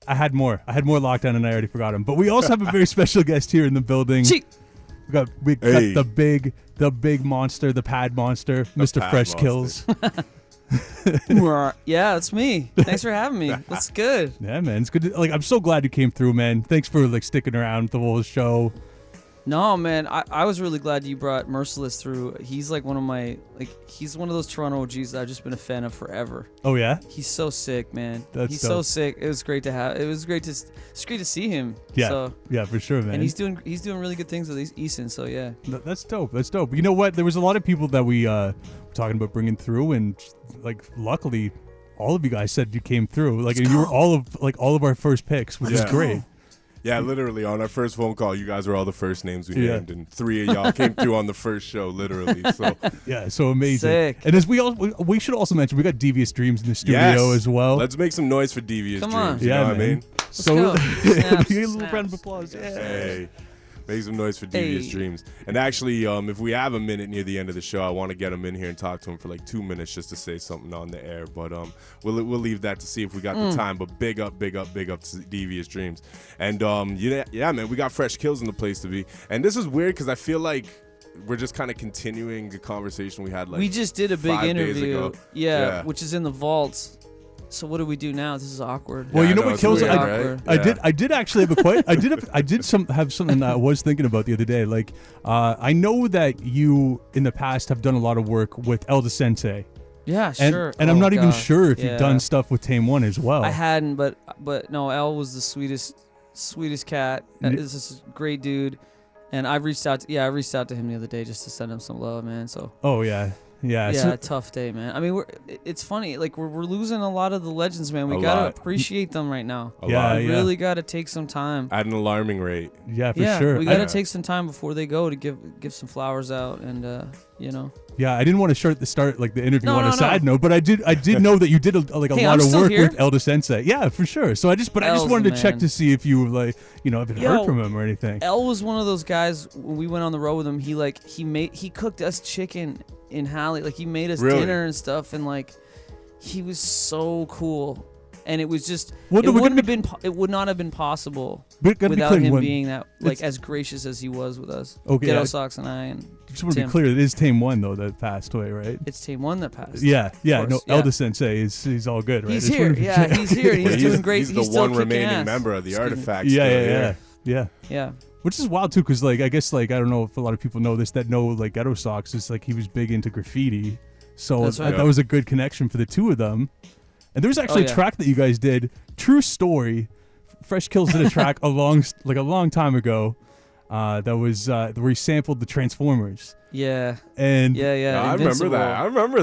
I had more lockdown and I already forgot him. But we also have a very special guest here in the building. We got the big monster, the pad monster, Mr. Fresh Kils. Yeah, it's me. Thanks for having me. That's good. Yeah, man, it's good. I'm so glad you came through, man. Thanks for sticking around the whole show. No, man, I was really glad you brought Merciless through. He's one of he's one of those Toronto OGs that I've just been a fan of forever. Oh yeah, he's so sick, man. He's so sick. It was great to see him. Yeah, yeah, for sure, man. And he's doing really good things with Easton. So yeah, that's dope. That's dope. You know what? There was a lot of people that we were talking about bringing through, and luckily, all of you guys said you came through. And you were all of our first picks, which is great. Yeah, literally on our first phone call, you guys were all the first names we named, and 3 of y'all came through on the first show, literally. So yeah, so amazing. Sick. And as we should also mention, we got Devious Dreams in the studio as well. Let's make some noise for Devious Dreams. On. You know what I mean? So Snaps, a little round of applause. Yeah. Hey. Make some noise for Devious Dreams. And actually, if we have a minute near the end of the show, I want to get him in here and talk to him for 2 minutes just to say something on the air. But we'll leave that to see if we got the time. But big up to Devious Dreams. And yeah, man, we got Fresh Kils in the place to be. And this is weird because I feel like we're just kind of continuing the conversation we had we just did a big 5 days interview. ago. Yeah, which is in the vaults. So what do we do now? This is awkward. Well, Yeah, you know I know, what kills it's it? weird, right? I did actually have a quite. I did have something that I was thinking about the other day. I know that you in the past have done a lot of work with Elda Sensei. Yeah, And, sure. and I'm not even sure if Yeah. you've done stuff with Tame One as well. I hadn't, but no, El was the sweetest cat. This is a great dude. And I reached out to him the other day just to send him some love, man. So Oh yeah. Yeah. Yeah, tough day, man. I mean, it's funny. We're losing a lot of the legends, man. We gotta appreciate them right now. A lot. We really gotta take some time. At an alarming rate. Yeah, for sure. We gotta take some time before they go to give some flowers out, and Yeah, I didn't want to start the interview on a side note, but I did know that you did a lot of work with Elda Sensei. Yeah, for sure. So I just wanted to check to see if you if you heard from him or anything. El was one of those guys. When we went on the road with him, he cooked us chicken in Halle. He made us dinner and stuff, and he was so cool. And it was just it would not have been possible without him being that as gracious as he was with us. Okay, Ghetto Socks and I and just want to be clear, it is Tame One though that passed away, right? It's Tame One that passed. Yeah. No, Elda Sensei he's all good, right? He's here. Yeah, he's here. He's doing great. He's the one remaining member of the Artifacts. Yeah. Which is wild too, because I guess I don't know if a lot of people know this that know Ghetto Socks is he was big into graffiti, so that was a good connection for the two of them. And there was actually a track that you guys did. True story. Fresh Kils did a track a long time ago. That was where he sampled the Transformers. Yeah. And I remember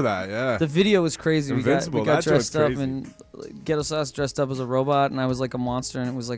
that. Yeah. The video was crazy. Invincible. We got dressed up, and Ghetto Sauce dressed up as a robot, and I was like a monster, and it was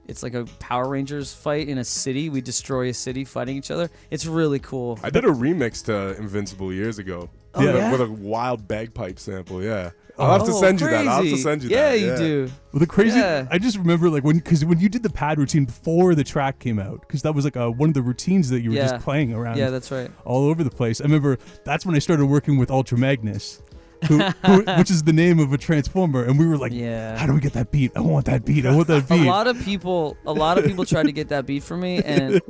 it's like a Power Rangers fight in a city. We destroy a city fighting each other. It's really cool. I did a remix to Invincible years ago. Oh, yeah? With a wild bagpipe sample. Yeah. I'll have to send you that. I'll have to send you that. Yeah, you do. Well, the crazy, I just remember when you did the pad routine before the track came out, because that was one of the routines that you were just playing around. Yeah, that's right. All over the place. I remember that's when I started working with Ultra Magnus, which is the name of a Transformer, and we were like, how do we get that beat? I want that beat. I want that beat. A lot of people tried to get that beat for me, and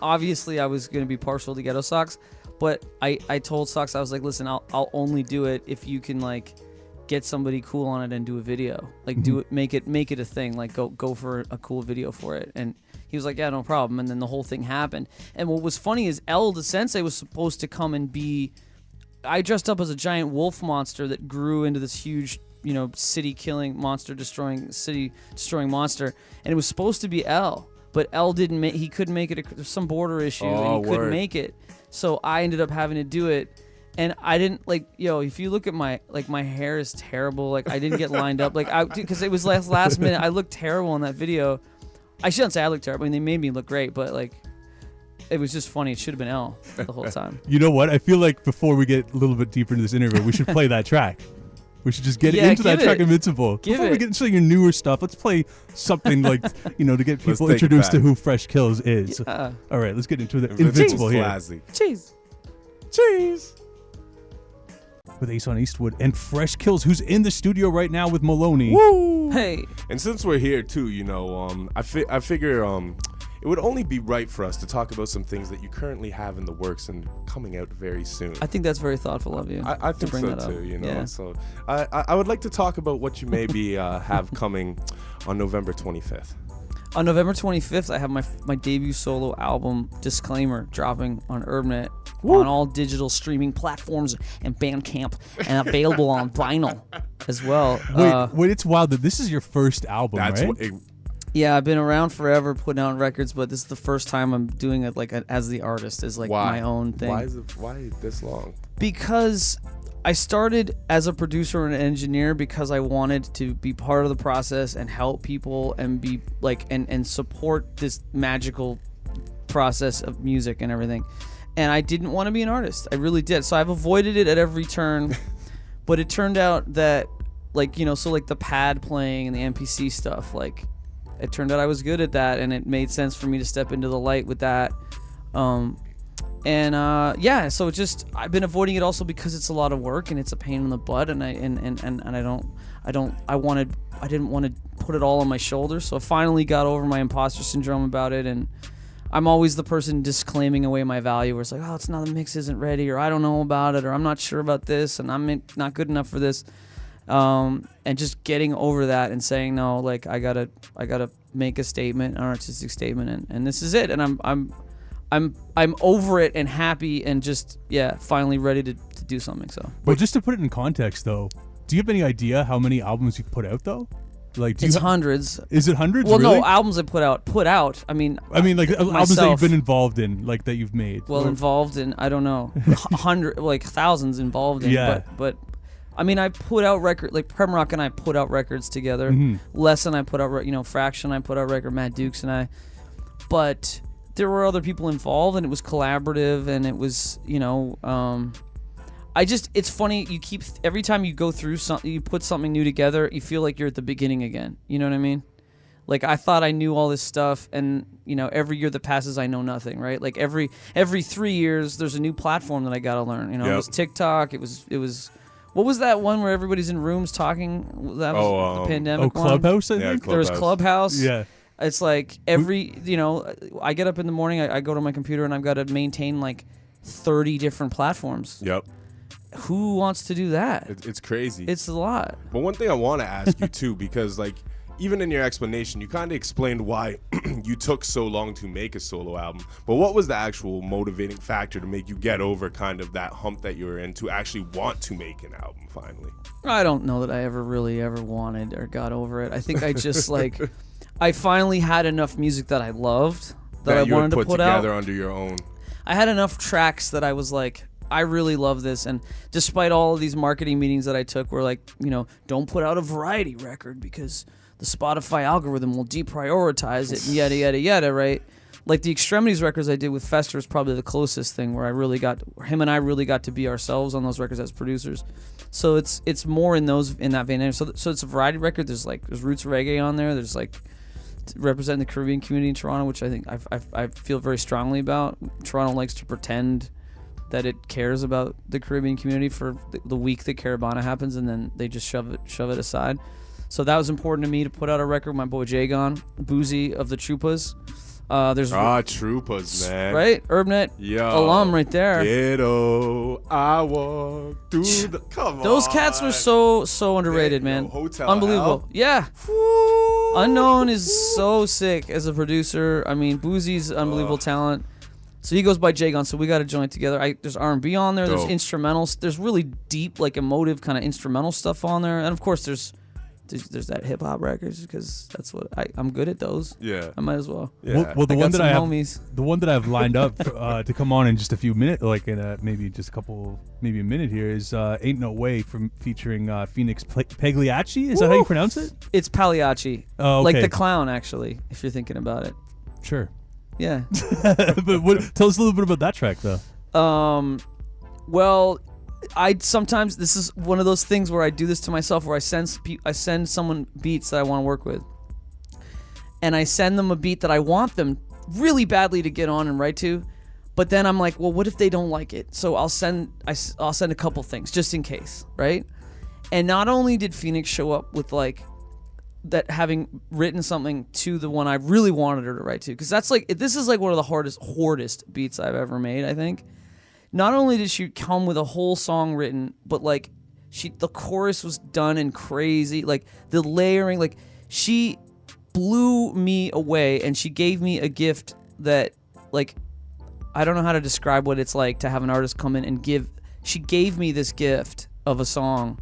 obviously I was going to be partial to Ghetto Socks, but I told Socks, I was like, listen, I'll only do it if you can get somebody cool on it and do a video, do it, make it a thing, go for a cool video for it. And he was like, yeah, no problem. And then the whole thing happened. And what was funny is Elda Sensei was supposed to come and I dressed up as a giant wolf monster that grew into this huge, city killing monster, city destroying monster. And it was supposed to be El, but El he couldn't make it. There's some border issue and he couldn't make it. So I ended up having to do it. And I didn't if you look at my hair is terrible. I didn't get lined up because it was last minute. I looked terrible in that video. I shouldn't say I looked terrible. I mean, they made me look great, but it was just funny. It should have been El the whole time. You know what? I feel like before we get a little bit deeper into this interview, we should play that track. We should just get into that track, Invincible. Before we get into your newer stuff, let's play something to get people introduced to who Fresh Kils is. Yeah. All right, let's get into the Invincible here. Cheese. Cheese. with Ace on Eastwood and Fresh Kils, who's in the studio right now with Maloney. Woo! Hey. And since we're here too, you know, I figure it would only be right for us to talk about some things that you currently have in the works and coming out very soon. I think that's very thoughtful of you. I think bring so that up. too, you know. Yeah. So I would like to talk about what you maybe have coming on November 25th. On November 25th, I have my debut solo album, Disclaimer, dropping on UrbNet on all digital streaming platforms and Bandcamp, and available on vinyl as well. Wait, it's wild that this is your first album, right? Yeah, I've been around forever putting out records, but this is the first time I'm doing it like as the artist, as like my own thing. Why this long? Because I started as a producer and an engineer because I wanted to be part of the process and help people and be like and support this magical process of music and everything. And I didn't want to be an artist. I really did. So I've avoided it at every turn. But it turned out that like, you know, so like the pad playing and the MPC stuff, like it turned out I was good at that, and it made sense for me to step into the light with that. Yeah, so just I've been avoiding it also because it's a lot of work and it's a pain in the butt, and I didn't want to put it all on my shoulders. So I finally got over my imposter syndrome about it, and I'm always the person disclaiming away my value, where it's like, oh, it's not, the mix isn't ready, or I don't know about it, or I'm not sure about this, and I'm not good enough for this. And just getting over that and saying, no, like I gotta make a statement, an artistic statement, and this is it. And I'm over it and happy and just finally ready to do something. So, well, just to put it in context, though, do you have any idea how many albums you've put out though? Like, it's hundreds. Is it hundreds? Well, really? no, albums I put out. I mean, like albums that you've been involved in, like that you've made. Well, involved in, I don't know, thousands involved in. Yeah. But I mean, I put out records, like Prem Rock and I put out records together. Mm-hmm. Les and I put out, Fraction, I put out record, Matt Dukes and I. But there were other people involved, and it was collaborative, and it was, it's funny, every time you go through something, you put something new together, you feel like you're at the beginning again. You know what I mean? Like, I thought I knew all this stuff, and, every year that passes, I know nothing, right? Like, every 3 years, there's a new platform that I got to learn. It was TikTok, it was what was that one where everybody's in rooms talking? That was the pandemic one. Clubhouse, I think? Clubhouse. There was Clubhouse. Yeah. It's like I get up in the morning, I go to my computer, and I've got to maintain like 30 different platforms. Yep. Who wants to do that? It's crazy. It's a lot. But one thing I want to ask you too, because like even in your explanation, you kind of explained why you took so long to make a solo album. But what was the actual motivating factor to make you get over kind of that hump that you were in to actually want to make an album finally? I don't know that I ever wanted or got over it. I think I just I finally had enough music that I loved that I wanted to put together out under your own. I had enough tracks that I was like, I really love this. And despite all of these marketing meetings that I took where like, don't put out a variety record because the Spotify algorithm will deprioritize it and yada, yada, yada, right? Like the Extremities records I did with Fester is probably the closest thing where him and I really got to be ourselves on those records as producers. So it's more in that vein. So it's a variety record. There's roots reggae on there. There's like representing the Caribbean community in Toronto, which I think I feel very strongly about. Toronto likes to pretend that it cares about the Caribbean community for the week that Caravana happens, and then they just shove it aside. So that was important to me to put out a record with my boy Jagon, Boozy of the Troupas. There's Troupas, man. Right? UrbNet alum right there. Ghetto, I walk through the... Come on. Those cats were so underrated, man. Hotel Unbelievable. Hell. Yeah. Woo. Unknown is so sick as a producer. I mean, Boozy's unbelievable talent. So he goes by Jagon, so we got to join together. There's R&B on there. There's instrumentals. There's really deep, like emotive kind of instrumental stuff on there. And of course, there's that hip hop records because that's what I'm good at those. Yeah, I might as well. Yeah. Well, the one that I have lined up to come on in just a few minutes, like in maybe just a minute here, is "Ain't No Way" featuring Phoenix Pagliacci. Is that how you pronounce it? It's Pagliacci. Oh, okay. Like the clown, actually, if you're thinking about it. Sure. Yeah. But tell us a little bit about that track, though. Well, sometimes this is one of those things where I do this to myself, where I send someone beats that I want to work with, and I send them a beat that I want them really badly to get on and write to, But then I'm like, well, what if they don't like it? So I'll send a couple things just in case, right? And not only did Phoenix show up with like that, having written something to the one I really wanted her to write to, because this is like one of the hardest beats I've ever made, I think. Not only did she come with a whole song written, but like the chorus was done in crazy, like the layering, like she blew me away, and she gave me a gift that, like, I don't know how to describe what it's like to have an artist come in and she gave me this gift of a song.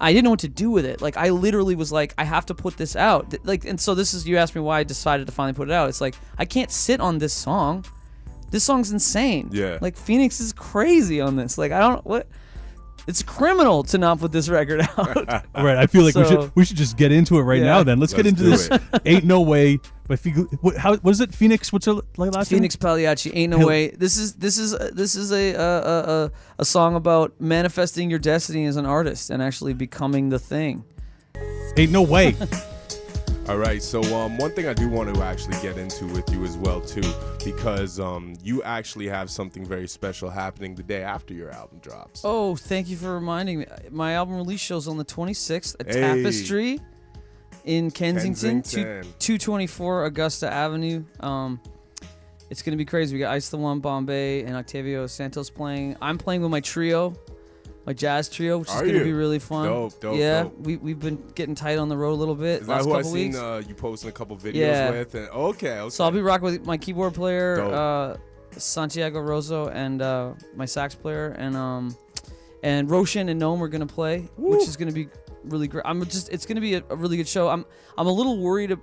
I didn't know what to do with it. Like, I literally was like, I have to put this out. Like, and so you asked me why I decided to finally put it out. It's like, I can't sit on this song. This song's insane. Yeah. Like, Phoenix is crazy on this. Like, it's criminal to not put this record out. Right. I feel like we should just get into it right now. Then let's get into this. Ain't No Way. But what is it? Phoenix. What's her last name? Phoenix Pagliacci. Ain't No Way. This is a song about manifesting your destiny as an artist and actually becoming the thing. Ain't no way. All right, so one thing I do want to actually get into with you as well too, because you actually have something very special happening the day after your album drops. Oh, thank you for reminding me. My album release show's on the 26th at Tapestry in Kensington. 224 Augusta Avenue. It's gonna be crazy. We got Ice the One, Bombay, and Octavio Santos playing. I'm playing with my trio. My jazz trio, which is going to be really fun. Dope. We've been getting tight on the road a little bit. Is last that who couple I've weeks. seen you posting a couple videos with? And, okay. So I'll be rocking with my keyboard player, Santiago Rosso, and my sax player, and Roshan and Noam are going to play, which is going to be really great. It's going to be a really good show. I'm a little worried,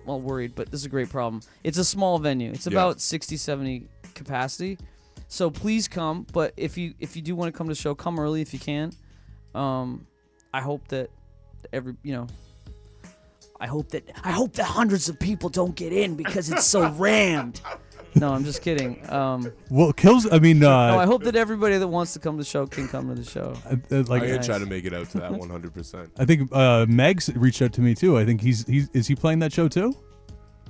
worried, but this is a great problem. It's a small venue. It's about 60, 70 capacity. So please come, but if you do want to come to the show, come early if you can. I hope that I hope that hundreds of people don't get in because it's so rammed. No, I'm just kidding. Well, Kils. I mean, no, I hope that everybody that wants to come to the show can come to the show. I'm gonna try to make it out to that 100%. I think Meg's reached out to me too. I think is he playing that show too?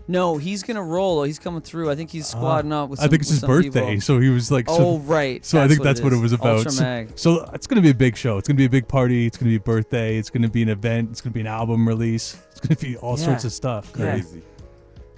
No, he's gonna roll. He's coming through. I think he's squadding up with. I think it's his birthday, people. So he was like. Right. So I think that's what it was about. Ultra Mag. So it's gonna be a big show. It's gonna be a big party. It's gonna be a birthday. It's gonna be an event. It's gonna be an album release. It's gonna be all sorts of stuff. Crazy.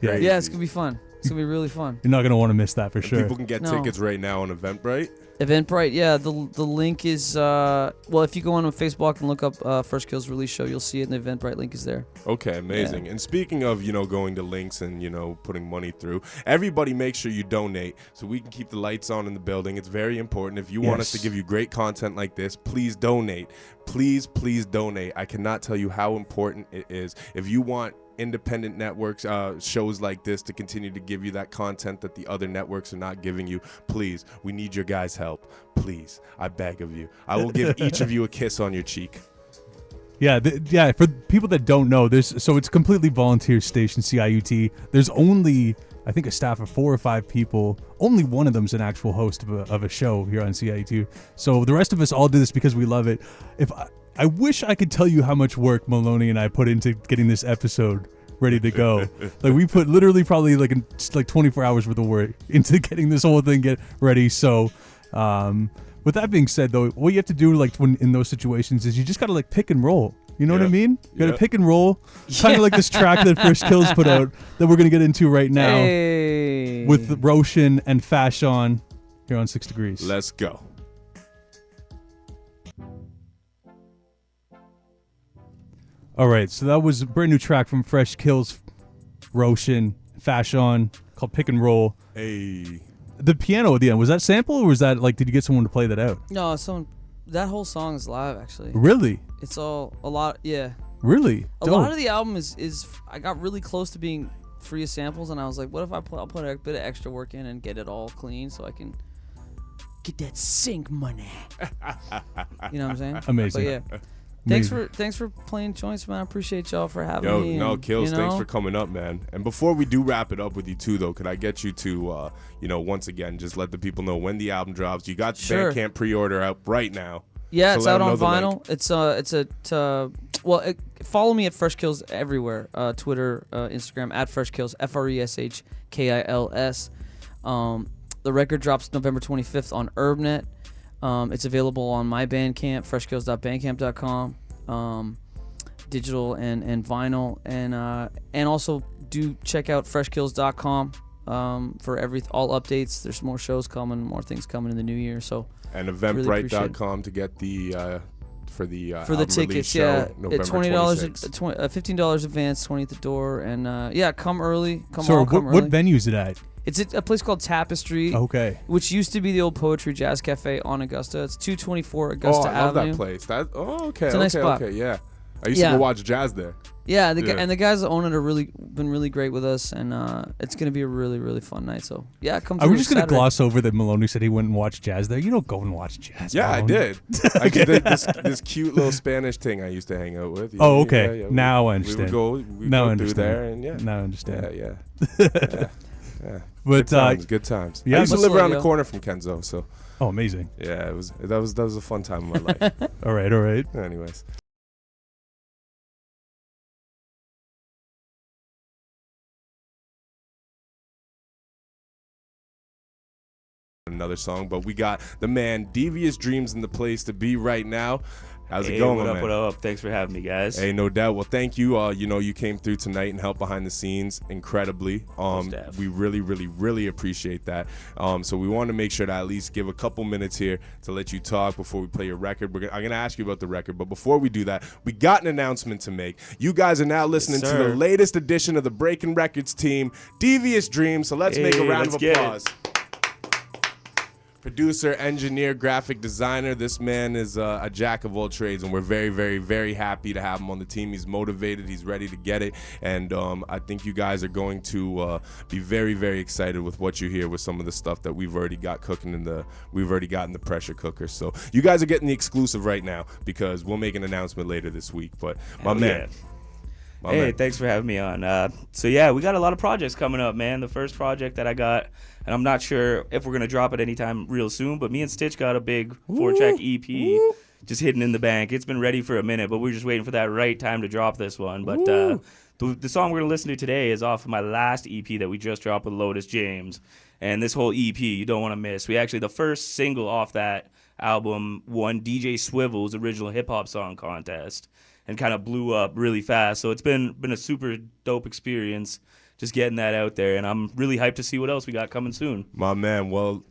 Yeah, it's gonna be fun. It's gonna be really fun. You're not gonna want to miss that for sure. People can get tickets right now on Eventbrite. Eventbrite, yeah. The link is if you go on Facebook and look up Fresh Kils release show, you'll see it. And the Eventbrite link is there. Okay, amazing. Yeah. And speaking of going to links and putting money through, everybody make sure you donate so we can keep the lights on in the building. It's very important. If you want us to give you great content like this, please donate. Please donate. I cannot tell you how important it is. If you want independent networks, shows like this to continue to give you that content that the other networks are not giving you, please, we need your guys' help. Please, I beg of you. I will give each of you a kiss on your cheek. Yeah, for people that don't know, so it's completely volunteer station, CIUT. There's only, I think, a staff of 4 or 5 people. Only one of them's an actual host of a show here on CIUT. So the rest of us all do this because we love it. I wish I could tell you how much work Maloney and I put into getting this episode ready to go. Like, we put literally probably like 24 hours worth of work into getting this whole thing get ready. So, with that being said, though, what you have to do when in those situations is you just gotta pick and roll. You know what I mean? You gotta pick and roll. Kind of like this track that Fresh Kils put out that we're gonna get into right now with Roshan and Fashion here on 6 Degrees. Let's go. All right, so that was a brand new track from Fresh Kils, Roshan, Fashion, called Pick and Roll. Hey. The piano at the end, was that sample or was that did you get someone to play that out? No, that whole song is live actually. Really? It's all a lot, yeah. Really? A lot of the album is I got really close to being free of samples and I was like, what if I'll put a bit of extra work in and get it all clean so I can get that sync money. You know what I'm saying? Amazing. But yeah. Thanks for playing joints, man. I appreciate y'all for having me. No, Kils, thanks for coming up, man. And before we do wrap it up with you too, though, could I get you to, once again, just let the people know when the album drops. You got the Bandcamp pre-order out right now. Yeah, so it's out on vinyl. Follow me at Fresh Kils everywhere. Twitter, Instagram at Fresh Kils, FreshKils. The record drops November 25th on Urbnet. It's available on my Bandcamp, freshkils.bandcamp.com, digital and vinyl, and also do check out freshkils.com for all updates. There's more shows coming, more things coming in the new year. So and eventbrite.com to get the for the tickets. Show, November $20, $15 advance, 20 at the door, and come early. Come early. What venue is it at? It's a place called Tapestry. Okay. Which used to be the old Poetry Jazz Cafe on Augusta. It's 224 Augusta Avenue. I love that place. Okay. It's a nice spot. Okay, yeah. I used to go watch jazz there. Yeah, and the guys that own it are been really great with us, and it's gonna be a really, really fun night. So come. Are we just gonna gloss over that Maloney said he wouldn't watch jazz there? You don't go and watch jazz. Yeah, Maloney. I did. I did this cute little Spanish thing I used to hang out with. Okay. Yeah, now I understand. We would go through there, and Now I understand. Yeah. But good times. Yeah, I used to live around the corner from Kenzo, so. Oh, amazing. Yeah, that was a fun time of my life. All right. Anyways. Another song, but we got the man Devious Dreams in the place to be right now. How's it going, man? What up? Thanks for having me, guys. Hey, no doubt. Well, thank you. You came through tonight and helped behind the scenes incredibly. We really, really, really appreciate that. So we want to make sure to at least give a couple minutes here to let you talk before we play your record. I'm going to ask you about the record, but before we do that, we got an announcement to make. You guys are now listening to the latest edition of the Breaking Records team, Devious Dreams. So let's make a round of applause. Producer, engineer, graphic designer. This man is a jack of all trades, and we're very, very, very happy to have him on the team. He's motivated. He's ready to get it, and I think you guys are going to be very, very excited with what you hear with some of the stuff that we've already got cooking we've already got in the pressure cooker. So you guys are getting the exclusive right now because we'll make an announcement later this week. But my man. Thanks for having me on. So we got a lot of projects coming up, man. The first project that I got, and I'm not sure if we're going to drop it anytime real soon, but me and Stitch got a big 4-track EP just hidden in the bank. It's been ready for a minute, but we're just waiting for that right time to drop this one. But the song we're going to listen to today is off of my last EP that we just dropped with Lotus James. And this whole EP, you don't want to miss. The first single off that album won DJ Swivel's original hip-hop song contest and kind of blew up really fast. So it's been a super dope experience just getting that out there, and I'm really hyped to see what else we got coming soon. My man, well,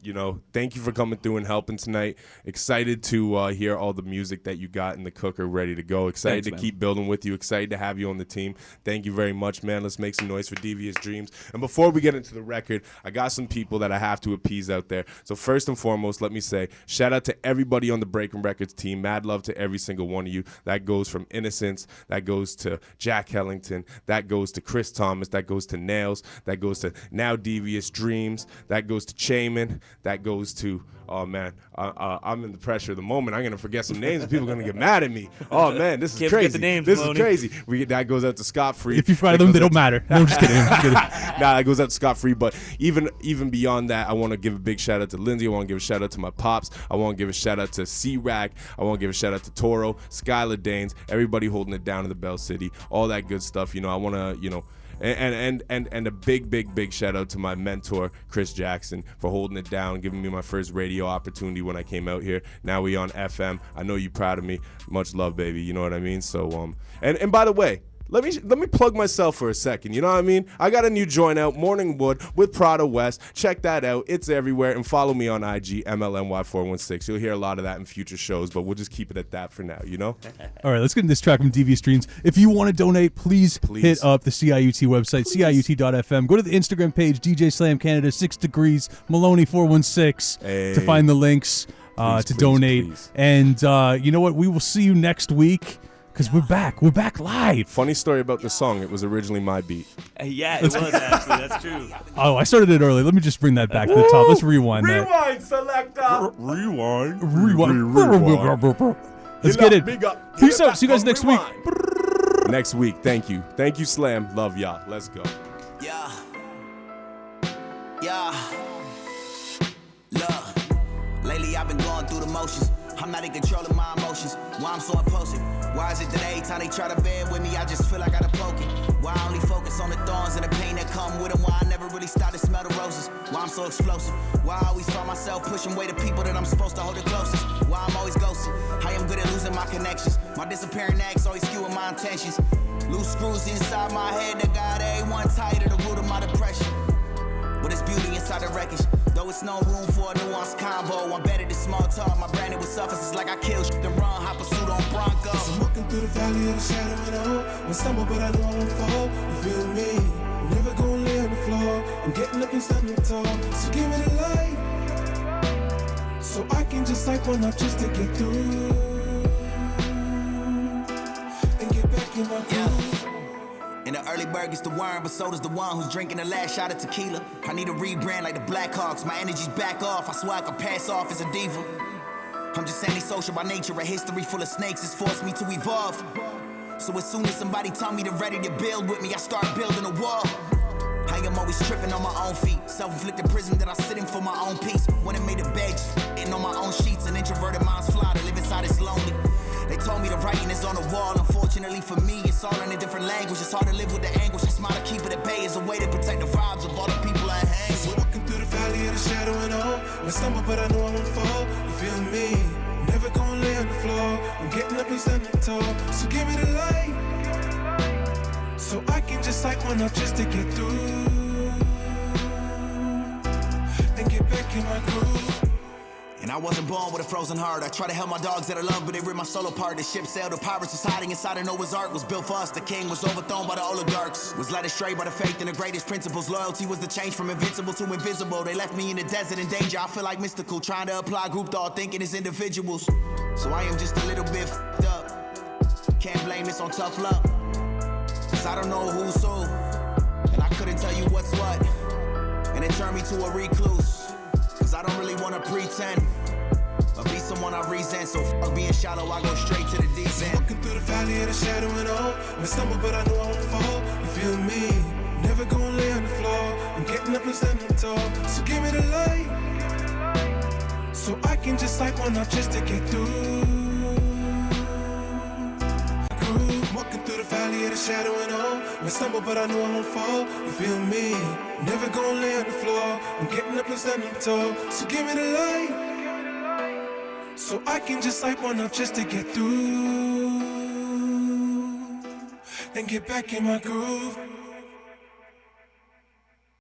thank you for coming through and helping tonight. Excited to hear all the music that you got in the cooker ready to go. Excited to keep building with you. Excited to have you on the team. Thank you very much, man. Let's make some noise for Devious Dreams. And before we get into the record, I got some people that I have to appease out there. So first and foremost, let me say, shout out to everybody on the Breaking Records team. Mad love to every single one of you. That goes from Innocence, that goes to Jack Hellington, that goes to Chris Thomas, that goes to Nails, that goes to Now Devious Dreams, that goes to Chayman, that goes to, oh man, I'm in the pressure of the moment. I'm going to forget some names and people are going to get mad at me. Oh man, this is Can't crazy. forget the names, this Maloney. is crazy. That goes out to Scott Free. If you find them, they don't matter. No, I'm just kidding. That goes out to Scott Free. But even beyond that, I want to give a big shout out to Lindsay. I want to give a shout out to my pops. I want to give a shout out to C-Rack. I want to give a shout out to Toro, Skylar Danes, everybody holding it down in the Bell City, all that good stuff. I want to, and a big shout out to my mentor Chris Jackson for holding it down, giving me my first radio opportunity when I came out here. Now we on FM. I know you proud of me. Much love, baby. You know what I mean? So and by the way, let me plug myself for a second. You know what I mean? I got a new joint out, Morning Wood with Prada West. Check that out. It's everywhere. And follow me on IG, MLNY416. You'll hear a lot of that in future shows, but we'll just keep it at that for now, All right, let's get into this track from Devious Dreams. If you want to donate, please hit up the CIUT website, CIUT.fm. Go to the Instagram page, DJ Slam Canada, 6 Degrees, Maloney 416 to find the links to donate. Please. And you know what? We will see you next week. Because we're back live. Funny story about this song. It was originally my beat. Yeah, it was actually. That's true. Oh, I started it early. Let me just bring that back to the top. Let's rewind that. Rewind, selector. Rewind. Let's get it. Peace out. See you guys next week. Next week. Thank you. Thank you, Slam. Love y'all. Let's go. Yeah. Look. Lately I've been going through the motions. I'm not in control of my emotions. Why I'm so impulsive? Why is it that every time they try to bed with me, I just feel like I gotta poke it? Why I only focus on the thorns and the pain that come with them. Why I never really start to smell the roses. Why I'm so explosive. Why I always find myself pushing away the people that I'm supposed to hold the closest. Why I'm always ghosting. I am good at losing my connections. My disappearing acts always skewing my intentions. Loose screws inside my head that got A1 tight at the root of my depression. But it's beauty inside the wreckage. Though it's no room for a nuanced convo. I'm better than small talk. My branding with surfaces like I killed and run. Hot pursuit on Broncos. I'm walking through the valley of the shadow and all. I stumble, but I know I won't fall. You feel me? I'm never gonna lay on the floor. I'm getting up and standing tall. So give me the light, so I can just light one up just to get through and get back in my groove. In the early bird gets the worm, but so does the one who's drinking the last shot of tequila. I need a rebrand like the Blackhawks. My energy's back off. I swear I could pass off as a diva. I'm just antisocial by nature. A history full of snakes has forced me to evolve. So as soon as somebody tell me they're ready to build with me, I start building a wall. I am always tripping on my own feet. Self-inflicted prison that I sit in for my own peace. When I made a bed, sitting on my own sheets. An introverted mind's fly to live inside is lonely. They told me the writing is on the wall. Unfortunately for me, it's all in a different language. It's hard to live with the anguish. I smile to keep it at bay as a way to protect the vibes of all the people I hang with. Walking through the valley of the shadow and all. I stumble, but I know I won't fall. You feel me? I'm never gonna lay on the floor. I'm getting up and standing tall. So give me the light, so I can just light one up just to get through and get back in my groove. And I wasn't born with a frozen heart. I try to help my dogs that I love, but they ripped my soul apart. The ship sailed, the pirates was hiding inside of Noah's Ark. Was built for us, the king was overthrown by the oligarchs. Was led astray by the faith in the greatest principles. Loyalty was the change from invincible to invisible. They left me in the desert in danger, I feel like mystical. Trying to apply group thought, thinking it's individuals. So I am just a little bit f***ed up. Can't blame this on tough luck, cause I don't know who's who, and I couldn't tell you what's what. And it turned me to a recluse, cause I don't really wanna pretend or be someone I resent. So fuck being shallow, I go straight to the deep end. Walking through the valley of the shadow and all. I stumble, but I know I won't fall. You feel me? Never gonna lay on the floor. I'm getting up and standing tall. So give me the light, so I can just light one up just to get through. Walking through the valley of the shadow and all. I stumble, but I know I won't fall. You feel me? Never gonna lay on the floor. I'm getting up and standing tall. So give me the light, so I can just light one up just to get through and get back in my groove.